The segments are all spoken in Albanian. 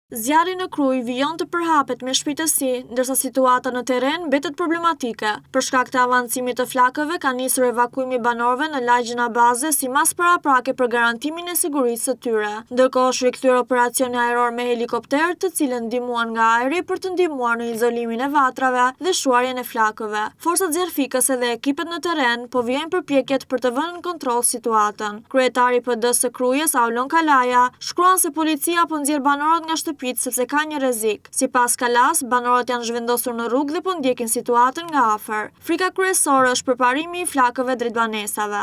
Zjarri në Krujë vijon të përhapet me shpejtësi, ndërsa situata në terren mbetet problematike. Për shkak të avancimit të flakëve, ka nisur evakuimi i banorëve në lagjin Abaze si mas paraprake për garantimin e sigurisë së tyre. Ndërkohë është rikthyer operacioni ajror me helikopter, të cilën ndihmuan nga ajri për të ndihmuar në izolimin e vatrave dhe shuarjen e flakëve. Forcat zjarfikëse dhe ekipet në terren po vijojnë përpjekjet për të vënë në kontroll situatën. Kryetari i PD-s së Krujës, Aulon Kalaja, shkruan se policia po nxjerr banorët nga sepse ka një rrezik. Sipas Kalas, banorët janë zhvendosur në rrugë dhe po ndjekin situatën nga afër. Frika kryesore është përparimi i flakëve drejt banesave.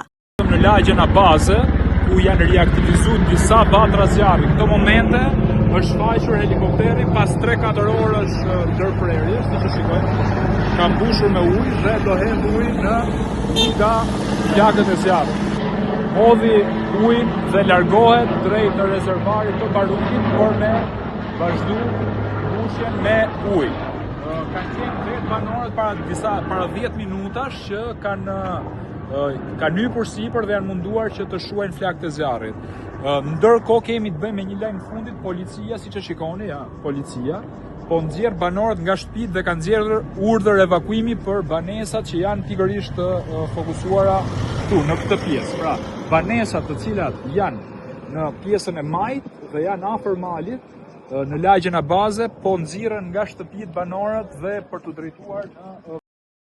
Në lagjen Abaze, ku janë reaktivizuar disa vatra zjarri, në këto momente është shfaqur helikopteri pas 3-4 orësh ndërprerjes, siç e shikojmë, ka mbushur me ujë dhe do hedh ujë në nga flakët e zjarrit. Hodhi ujin dhe largohet drejt rezervarit të Barukit, por me vazhdu mbushjen me ujë. Kanë qenë vetë banorët para 10 minutash që kanë hyrë sipër dhe janë munduar që të shuajnë flakët e zjarrit. Ndërkohë kemi të bëjmë me një lajm fundit, policia, siç e shikoni, policia po nxjerr banorët nga shtëpitë dhe kanë nxjerrë urdhër evakuimi për banesat që janë pikërisht fokusuara këtu në këtë pjesë. Pra, banesat të cilat janë në pjesën e majt dhe janë afër malit, në lagjen Abaze, po nxirren nga shtëpitë banorët dhe për të drejtuar në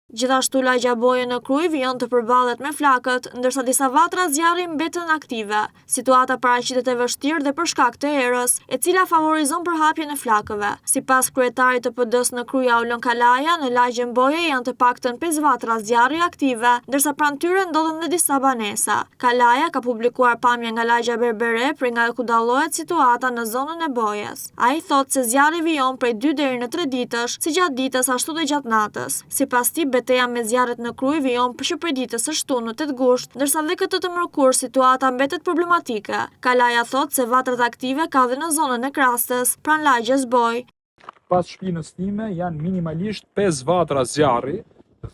Gjithashtu lagja Boje në Krujë vijon të përballet me flakët, ndërsa disa vatra zjarri mbeten aktive. Situata paraqitet e vështirë dhe për shkak të erës, e cila favorizon përhapjen e flakëve. Sipas kryetarit të PD-s në Krujë, Aulon Kalaja, në lagjen Boje janë të paktën 5 vatra zjarri aktive, ndërsa pranë tyre ndodhen dhe disa banesa. Kalaja ka publikuar pamje nga lagja Berbere për nga ku dallohet situata në zonën e Bojes. Ai thotë se zjarri vijon prej 2 deri në 3 ditësh, si gjatë ditës ashtu dhe gjatë natës. Sipas tij, beteja me zjarret në Krujë vijon që prej ditës së shtunë në 8 gusht, ndërsa dhe këtë të mërkur situata mbetet problematike. Kalaja thotë se vatrat aktive ka dhe në zonën e Krastës, pranë lagjes Boj. Pas shpinës time janë minimalisht 5 vatra zjarri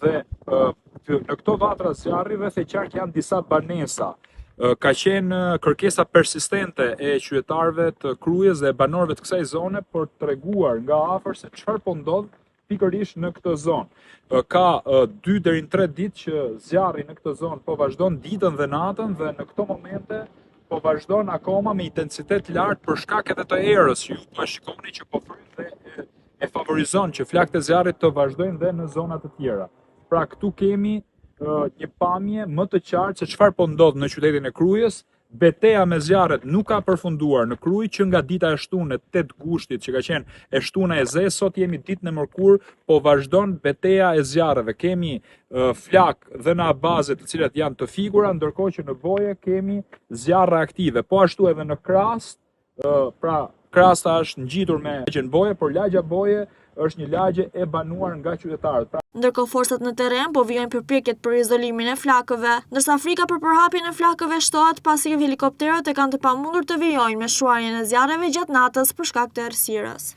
dhe në këto vatra zjarri rreth e qark janë disa banesa. Ka qenë kërkesa persistente e qytetarëve të Krujës dhe banorëve të kësaj zone për të treguar nga afër se çfarë po ndodh pikërisht në këtë zonë. Ka 2 deri në 3 ditë që zjarri në këtë zonë po vazhdon ditën dhe natën dhe në këto momente po vazhdon akoma me intensitet lartë për shkak edhe të erës që ju po shikoni që po fryt dhe e favorizon që flakët e zjarrit të vazhdojnë dhe në zona të tjera. Pra këtu kemi një pamje më të qartë se çfarë po ndodh në qytetin e Krujës. Beteja me zjarret nuk ka përfunduar në Krujë që nga dita e shtunë e 8 gushtit që ka qenë e shtuna e zezë, sot jemi ditën e mërkurë, po vazhdon beteja e zjarreve. Kemi flak dhe në Abaze të cilat janë të figura, ndërkohë që në Boje kemi zjarre aktive. Po ashtu edhe në Krast, pra Krasta është ngjitur me lagjen Boje, por lagja Boje është një lagje e banuar nga qytetarët. Ndërkohë forcat në terren po vijojnë përpjekjet për izolimin e flakëve, ndërsa frika për përhapjen e flakëve shtohet pasi helikopterët e kanë të pamundur të vijojnë me shuarjen e zjarreve gjatë natës për shkak të errësirës.